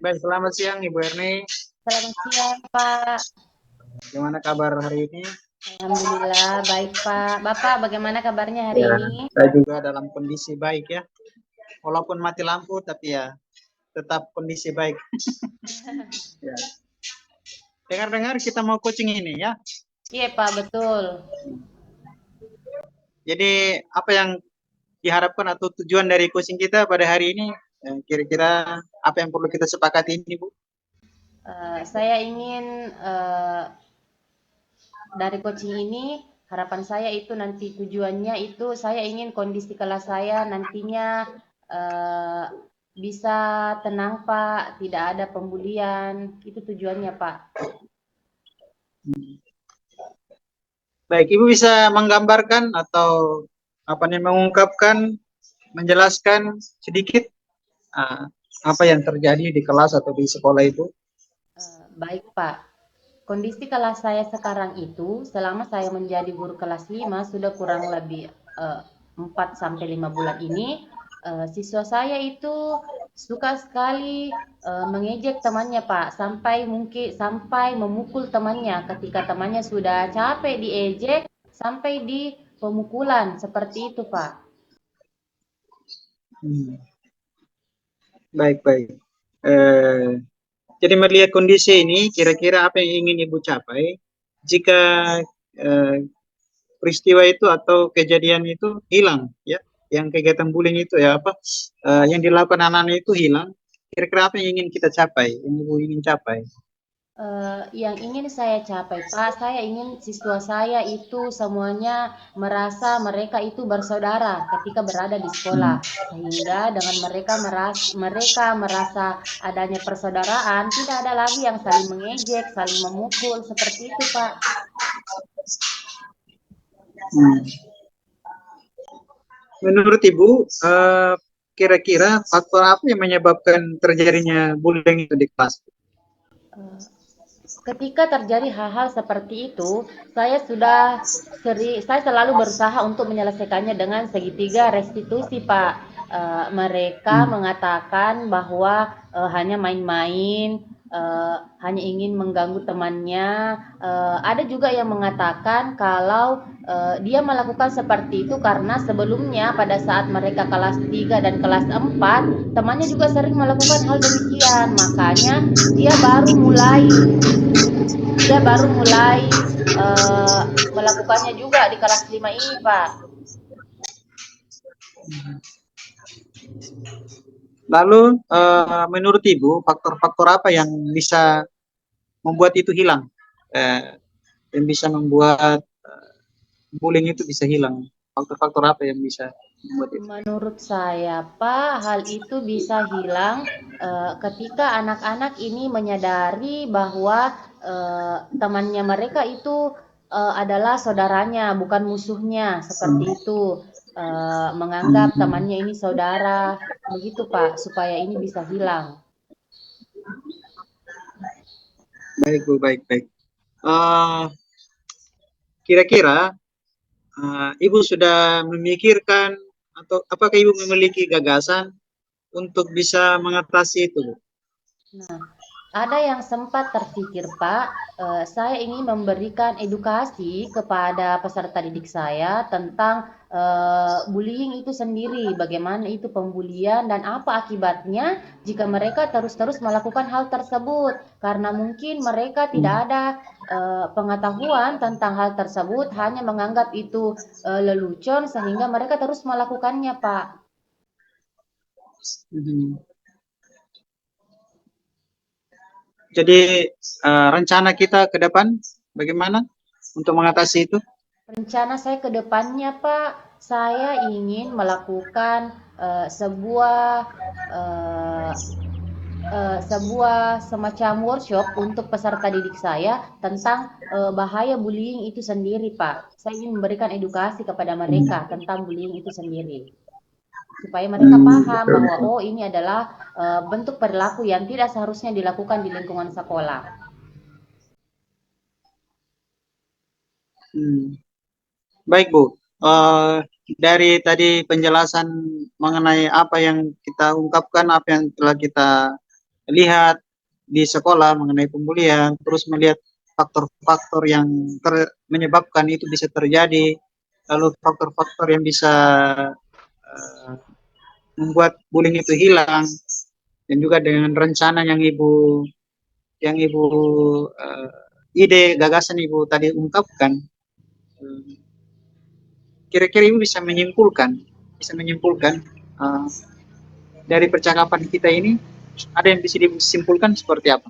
Baik, selamat siang Ibu Erni. Selamat siang, Pak. Gimana kabar hari ini? Alhamdulillah, baik, Pak. Bapak, bagaimana kabarnya hari Ya, ini? saya juga dalam kondisi baik ya. Walaupun mati lampu, tapi ya tetap kondisi baik. Ya. Dengar-dengar kita mau coaching ini ya. Iya, Pak, betul. Jadi apa yang diharapkan atau tujuan dari coaching kita pada hari ini? Kira-kira apa yang perlu kita sepakati ini, Bu? Saya ingin dari coaching ini, harapan saya itu nanti tujuannya itu saya ingin kondisi kelas saya nantinya eh, bisa tenang, Pak. Tidak ada pembulian. Itu tujuannya, Pak. Baik, Ibu bisa menggambarkan atau apa nih mengungkapkan, menjelaskan sedikit ah, apa yang terjadi di kelas atau di sekolah itu? Baik, Pak. Kondisi kelas saya sekarang itu, selama saya menjadi guru kelas 5 sudah kurang lebih 4 sampai 5 bulan ini, siswa saya itu suka sekali mengejek temannya, Pak, sampai memukul temannya ketika temannya sudah capek diejek sampai di pemukulan seperti itu, Pak. Hmm. Baik, baik. Eh, jadi melihat kondisi ini, kira-kira apa yang ingin Ibu capai jika eh, peristiwa itu atau kejadian itu hilang, ya, yang kegiatan bullying itu ya apa, yang dilakukan anak-anak itu hilang. Kira-kira apa yang ingin kita capai, yang Ibu ingin capai? Yang ingin saya capai, Pak, saya ingin siswa saya itu semuanya merasa mereka itu bersaudara ketika berada di sekolah, Hmm. sehingga dengan mereka merasa adanya persaudaraan, tidak ada lagi yang saling mengejek, saling memukul, seperti itu, Pak. Hmm. Menurut Ibu, kira-kira faktor apa yang menyebabkan terjadinya bullying itu di kelas? Eh, Ketika terjadi hal-hal seperti itu, saya selalu berusaha untuk menyelesaikannya dengan segitiga restitusi, Pak. Mereka Hmm. mengatakan bahwa hanya main-main, hanya ingin mengganggu temannya. Ada juga yang mengatakan kalau dia melakukan seperti itu karena sebelumnya pada saat mereka kelas 3 dan kelas 4, temannya juga sering melakukan hal demikian. Makanya dia baru mulai eh, melakukannya juga di kelas 5 ini, Pak. Lalu, menurut Ibu, faktor-faktor apa yang bisa membuat itu hilang? Eh, yang bisa membuat bullying itu bisa hilang? Faktor-faktor apa yang bisa membuat itu? Menurut saya, Pak, hal itu bisa hilang ketika anak-anak ini menyadari bahwa temannya mereka itu adalah saudaranya, bukan musuhnya, seperti Hmm. itu. Menganggap Hmm. temannya ini saudara, begitu, Pak, supaya ini bisa hilang. Baik, Bu, baik, baik. Eh, Kira-kira Ibu sudah memikirkan atau apakah Ibu memiliki gagasan untuk bisa mengatasi itu, Bu? Nah, ada yang sempat terpikir, Pak, saya ingin memberikan edukasi kepada peserta didik saya tentang bullying itu sendiri, bagaimana itu pembulian dan apa akibatnya jika mereka terus-terus melakukan hal tersebut. Karena mungkin mereka tidak Hmm. ada pengetahuan tentang hal tersebut, hanya menganggap itu lelucon sehingga mereka terus melakukannya, Pak. Hmm. Jadi rencana kita ke depan bagaimana untuk mengatasi itu? Rencana saya ke depannya, Pak, saya ingin melakukan eh, sebuah semacam workshop untuk peserta didik saya tentang bahaya bullying itu sendiri, Pak. Saya ingin memberikan edukasi kepada mereka Hmm. tentang bullying itu sendiri, supaya mereka paham Betul, bahwa betul. oh ini adalah bentuk perilaku yang tidak seharusnya dilakukan di lingkungan sekolah. Hmm. Baik, Bu. Eh, dari tadi penjelasan mengenai apa yang kita ungkapkan, apa yang telah kita lihat di sekolah mengenai pembulian, terus melihat faktor-faktor yang menyebabkan itu bisa terjadi, lalu faktor-faktor yang bisa uh, membuat bullying itu hilang, dan juga dengan rencana yang ibu uh, ide gagasan ibu tadi ungkapkan, kira-kira ibu bisa menyimpulkan uh, dari percakapan kita ini ada yang bisa disimpulkan seperti apa?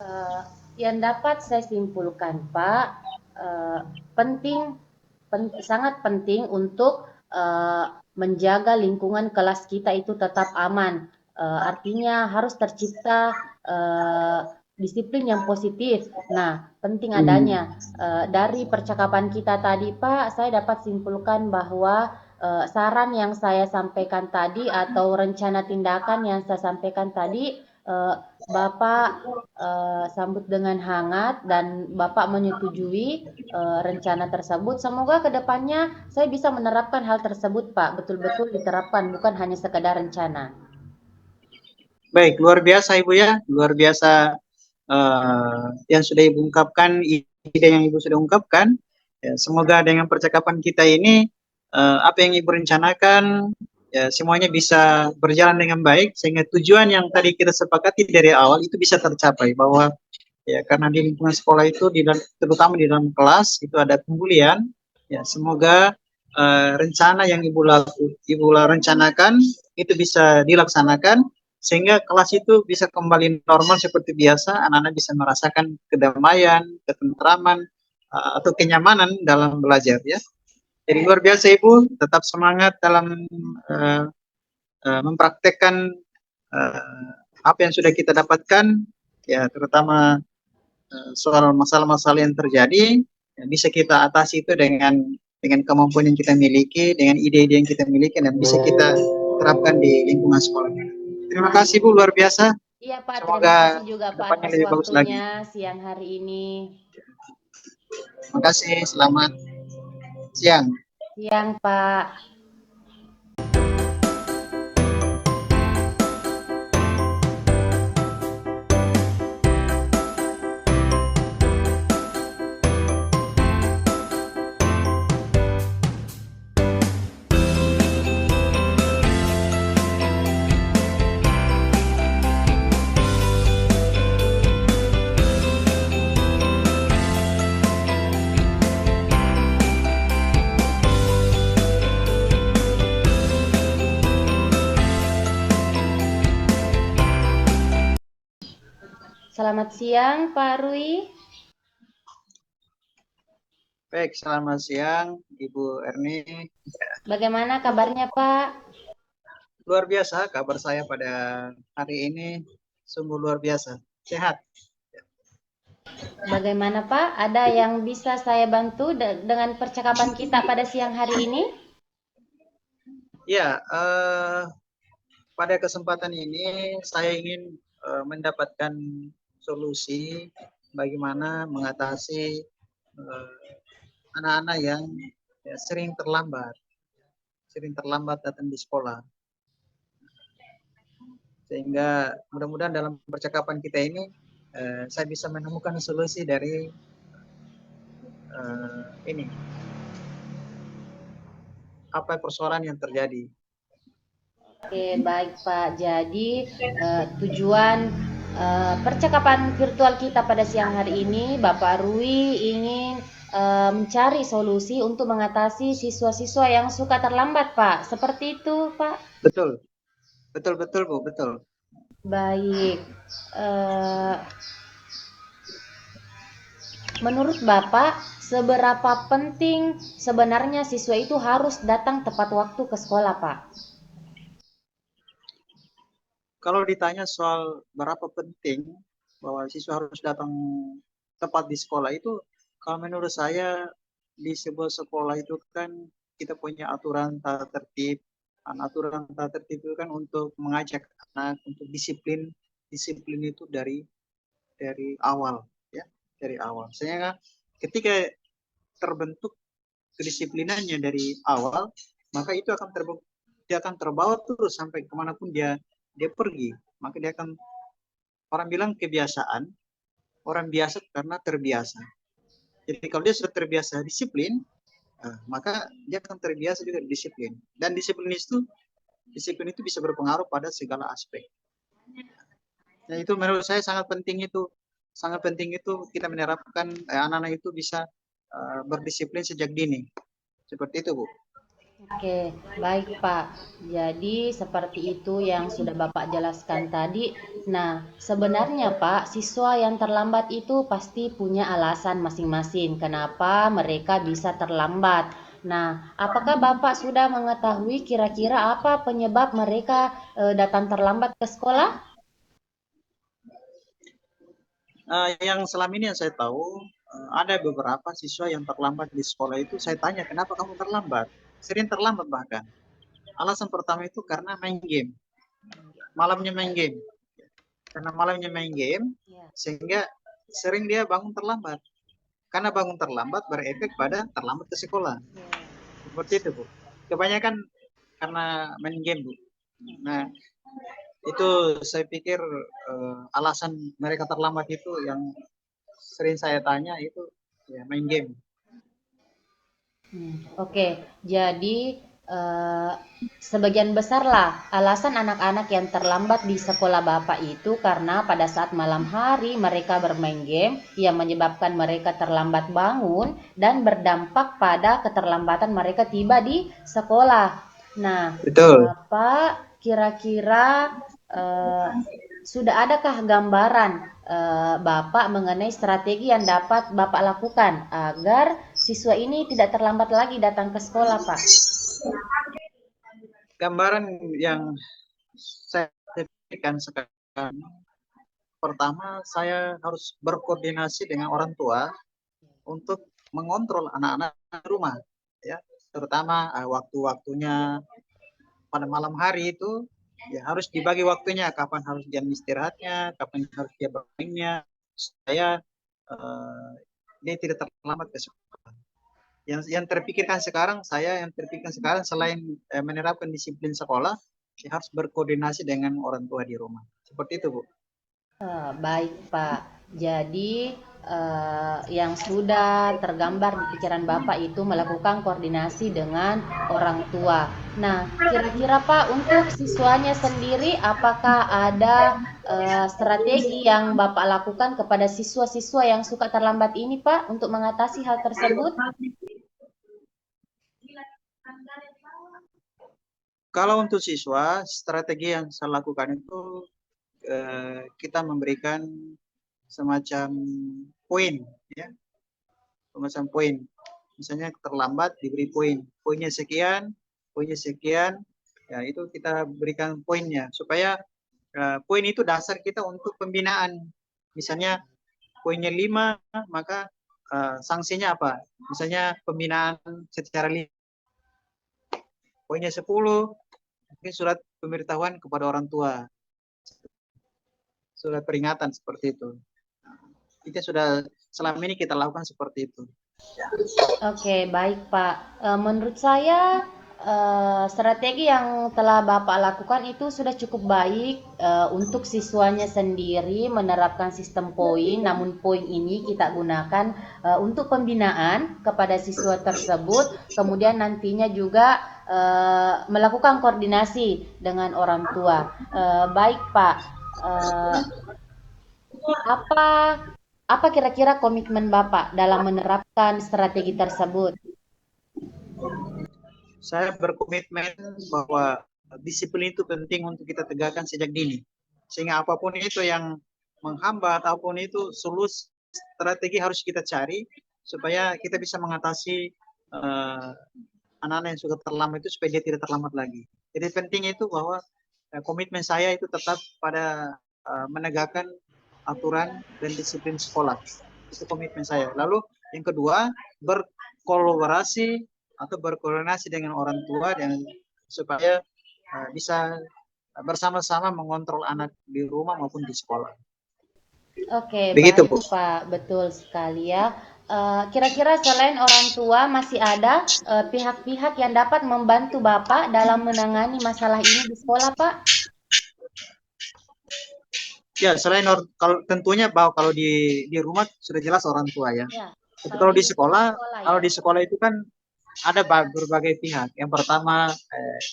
Uh, yang dapat saya simpulkan, Pak, uh, penting, sangat penting untuk menjaga lingkungan kelas kita itu tetap aman. Artinya harus tercipta disiplin yang positif. Nah, penting adanya dari percakapan kita tadi, Pak, saya dapat simpulkan bahwa saran yang saya sampaikan tadi atau rencana tindakan yang saya sampaikan tadi, Bapak sambut dengan hangat dan Bapak menyetujui rencana tersebut. Semoga kedepannya saya bisa menerapkan hal tersebut, Pak. Betul-betul diterapkan, bukan hanya sekedar rencana. Baik, luar biasa Ibu ya, luar biasa yang sudah Ibu ungkapkan, ide yang Ibu sudah ungkapkan. Ya, semoga dengan percakapan kita ini, apa yang Ibu rencanakan, ya, semuanya bisa berjalan dengan baik, sehingga tujuan yang tadi kita sepakati dari awal itu bisa tercapai, bahwa ya karena di lingkungan sekolah itu, terutama di dalam kelas, itu ada pembulian. Ya, semoga rencana yang Ibu rencanakan itu bisa dilaksanakan, sehingga kelas itu bisa kembali normal seperti biasa, anak-anak bisa merasakan kedamaian, ketentraman, atau kenyamanan dalam belajar ya. Jadi luar biasa Ibu, tetap semangat dalam mempraktekkan apa yang sudah kita dapatkan, ya terutama soal masalah-masalah yang terjadi, ya, bisa kita atasi itu dengan kemampuan yang kita miliki, dengan ide-ide yang kita miliki, dan bisa kita terapkan di lingkungan sekolah. Terima kasih Bu, luar biasa. Iya Pak, terima Semoga kasih juga Pak depannya atas lebih bagus lagi. waktunya siang hari ini. Terima kasih, selamat siang. Siang Pak. Selamat siang Pak Rui. Baik, selamat siang Ibu Erni. Bagaimana kabarnya Pak? Luar biasa kabar saya pada hari ini, sungguh luar biasa. Sehat. Bagaimana Pak? Ada yang bisa saya bantu dengan percakapan kita pada siang hari ini? Ya, pada kesempatan ini saya ingin mendapatkan solusi bagaimana mengatasi anak-anak yang ya, sering terlambat datang di sekolah. Sehingga mudah-mudahan dalam percakapan kita ini saya bisa menemukan solusi dari ini, apa persoalan yang terjadi. Oke, baik Pak. Jadi tujuan percakapan virtual kita pada siang hari ini, Bapak Rui ingin mencari solusi untuk mengatasi siswa-siswa yang suka terlambat, Pak. Seperti itu, Pak. Betul, betul Bu, betul. Baik. Menurut Bapak, seberapa penting sebenarnya siswa itu harus datang tepat waktu ke sekolah, Pak? Kalau ditanya soal berapa penting bahwa siswa harus datang tepat di sekolah itu, kalau menurut saya di sebuah sekolah itu kan kita punya aturan tata tertib. Aturan tata tertib itu kan untuk mengajak anak untuk disiplin itu dari awal ya, dari awal. Sehingga ketika terbentuk kedisiplinannya dari awal, maka itu akan dia akan terbawa terus sampai kemanapun dia pergi, maka dia akan orang bilang kebiasaan, orang biasa karena terbiasa. Jadi kalau dia sudah terbiasa disiplin, maka dia akan terbiasa juga disiplin. Dan disiplin itu bisa berpengaruh pada segala aspek. Nah, itu menurut saya sangat penting itu. Sangat penting itu kita menerapkan anak-anak itu bisa berdisiplin sejak dini. Seperti itu, Bu. Oke, baik Pak. Jadi seperti itu yang sudah Bapak jelaskan tadi. Nah, sebenarnya Pak, siswa yang terlambat itu pasti punya alasan masing-masing kenapa mereka bisa terlambat. Nah, apakah Bapak sudah mengetahui kira-kira apa penyebab mereka datang terlambat ke sekolah? Yang selama ini yang saya tahu, ada beberapa siswa yang terlambat di sekolah itu, saya tanya, kenapa kamu terlambat? Sering terlambat bahkan. Alasan pertama itu karena main game. Malamnya main game. Karena malamnya main game, Ya. sehingga sering dia bangun terlambat. Karena bangun terlambat berefek pada terlambat ke sekolah. Seperti itu, Bu. Kebanyakan karena main game, Bu. Nah, itu saya pikir alasan mereka terlambat itu yang sering saya tanya itu ya main game. Oke, jadi eh, sebagian besar lah alasan anak-anak yang terlambat di sekolah Bapak itu karena pada saat malam hari mereka bermain game yang menyebabkan mereka terlambat bangun dan berdampak pada keterlambatan mereka tiba di sekolah. Nah, Betul. Pak, kira-kira eh, sudah adakah gambaran Bapak mengenai strategi yang dapat Bapak lakukan agar siswa ini tidak terlambat lagi datang ke sekolah, Pak? Gambaran yang saya pikirkan sekarang, pertama saya harus berkoordinasi dengan orang tua untuk mengontrol anak-anak di rumah, ya, terutama waktu-waktunya pada malam hari itu ya harus dibagi waktunya, kapan harus jam istirahatnya, kapan harus dia bermainnya, supaya uh, dia tidak terlambat ke sekolah. Yang terpikirkan sekarang selain menerapkan disiplin sekolah, ya harus berkoordinasi dengan orang tua di rumah. Seperti itu, Bu. Baik, Pak. Jadi, yang sudah tergambar di pikiran Bapak itu melakukan koordinasi dengan orang tua. Nah, kira-kira Pak, untuk siswanya sendiri, apakah ada strategi yang Bapak lakukan kepada siswa-siswa yang suka terlambat ini, Pak, untuk mengatasi hal tersebut? Kalau untuk siswa, strategi yang saya lakukan itu kita memberikan semacam poin, ya, semacam poin. Misalnya terlambat diberi poin, poinnya sekian, ya itu kita berikan poinnya supaya poin itu dasar kita untuk pembinaan. Misalnya poinnya 5, maka sanksinya apa? Misalnya pembinaan secara 5. Poinnya 10, mungkin surat pemberitahuan kepada orang tua, surat peringatan seperti itu. Itu sudah selama ini kita lakukan seperti itu. Oke, baik Pak. Menurut saya strategi yang telah Bapak lakukan itu sudah cukup baik untuk siswanya sendiri menerapkan sistem poin. Namun poin ini kita gunakan untuk pembinaan kepada siswa tersebut. Kemudian nantinya juga melakukan koordinasi dengan orang tua. Baik Pak. Eh, apa apa kira-kira komitmen Bapak dalam menerapkan strategi tersebut? Saya berkomitmen bahwa disiplin itu penting untuk kita tegakkan sejak dini. Sehingga apapun itu yang menghambat, apapun itu solusi strategi harus kita cari supaya kita bisa mengatasi anak-anak yang sudah terlambat itu supaya dia tidak terlambat lagi. Jadi penting itu bahwa komitmen saya itu tetap pada menegakkan aturan dan disiplin sekolah. Itu komitmen saya. Lalu yang kedua, berkolaborasi atau berkoordinasi dengan orang tua dan supaya bisa bersama-sama mengontrol anak di rumah maupun di sekolah. Oke, Begitu, baik Bu. Pak, betul sekali ya. Kira-kira selain orang tua masih ada pihak-pihak yang dapat membantu Bapak dalam menangani masalah ini di sekolah, Pak? Ya, selain kalau tentunya bahwa kalau di rumah sudah jelas orang tua ya. Ya, Tapi kalau kalau di di di sekolah, sekolah kalau ya. di sekolah itu kan ada berbagai pihak. Yang pertama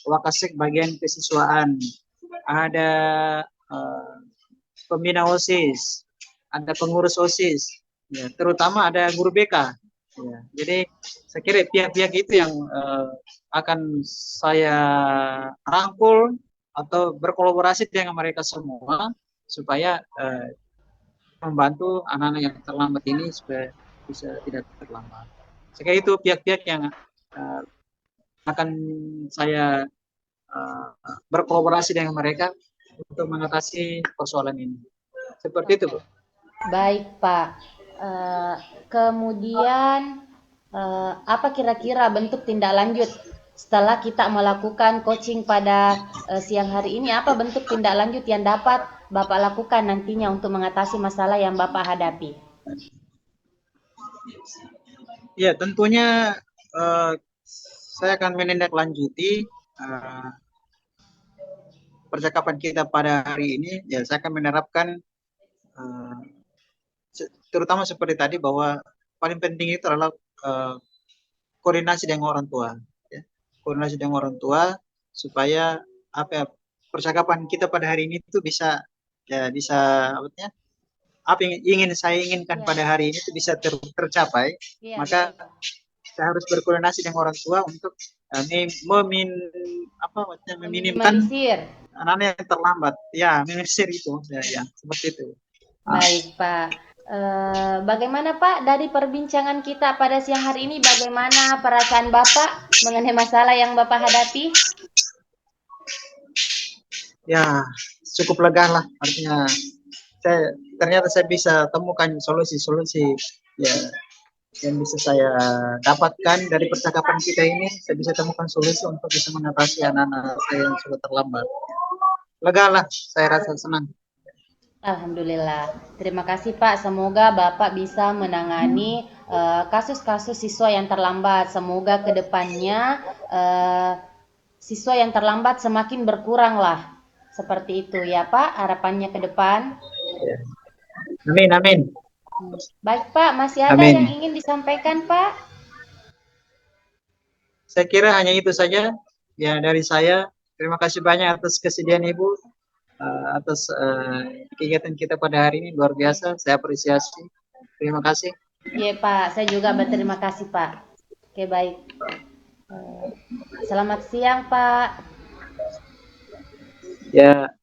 Wakasek bagian kesiswaan, ada eh, pembina OSIS, ada pengurus OSIS, ya, terutama ada guru BK. Ya, jadi saya kira pihak-pihak itu yang akan saya rangkul atau berkolaborasi dengan mereka semua supaya membantu anak-anak yang terlambat ini supaya bisa tidak terlambat. Saya itu pihak-pihak yang uh, akan saya berkolaborasi dengan mereka untuk mengatasi persoalan ini. Seperti itu, Bu. Baik, Pak. Eh, kemudian apa kira-kira bentuk tindak lanjut setelah kita melakukan coaching pada siang hari ini? Apa bentuk tindak lanjut yang dapat Bapak lakukan nantinya untuk mengatasi masalah yang Bapak hadapi? Ya, tentunya uh, saya akan menindaklanjuti uh, percakapan kita pada hari ini. Ya, saya akan menerapkan uh, terutama seperti tadi bahwa paling penting itu adalah uh, koordinasi dengan orang tua. Ya. Koordinasi dengan orang tua supaya apa ya, percakapan kita pada hari ini itu bisa ya bisa apa ya, apa yang ingin saya inginkan Ya, pada hari ini itu bisa tercapai, ya, maka betul. saya harus berkoordinasi dengan orang tua untuk memin apa maksudnya meminimkan Meminimalisir. anak-anak yang terlambat. Ya, minimalisir itu ya, ya seperti itu. Ah, Baik, Pak. Bagaimana Pak dari perbincangan kita pada siang hari ini, bagaimana perasaan Bapak mengenai masalah yang Bapak hadapi? ya cukup lega lah artinya ternyata saya bisa temukan solusi-solusi ya yang bisa saya dapatkan dari percakapan kita ini. Saya bisa temukan solusi untuk bisa mengatasi anak-anak saya yang sudah terlambat. Lega lah, saya rasa senang. Alhamdulillah. Terima kasih Pak. Semoga Bapak bisa menangani kasus-kasus siswa yang terlambat. Semoga ke depannya eh, siswa yang terlambat semakin berkurang lah. Seperti itu ya Pak, harapannya ke depan. Ya. Amin, amin, Baik Pak, masih ada yang amin. ingin disampaikan Pak? Saya kira hanya itu saja ya dari saya. Terima kasih banyak atas kesediaan Ibu, atas kegiatan kita pada hari ini luar biasa. Saya apresiasi. Terima kasih. Iya Pak, saya juga berterima kasih Pak. Oke baik. Selamat siang Pak. Ya.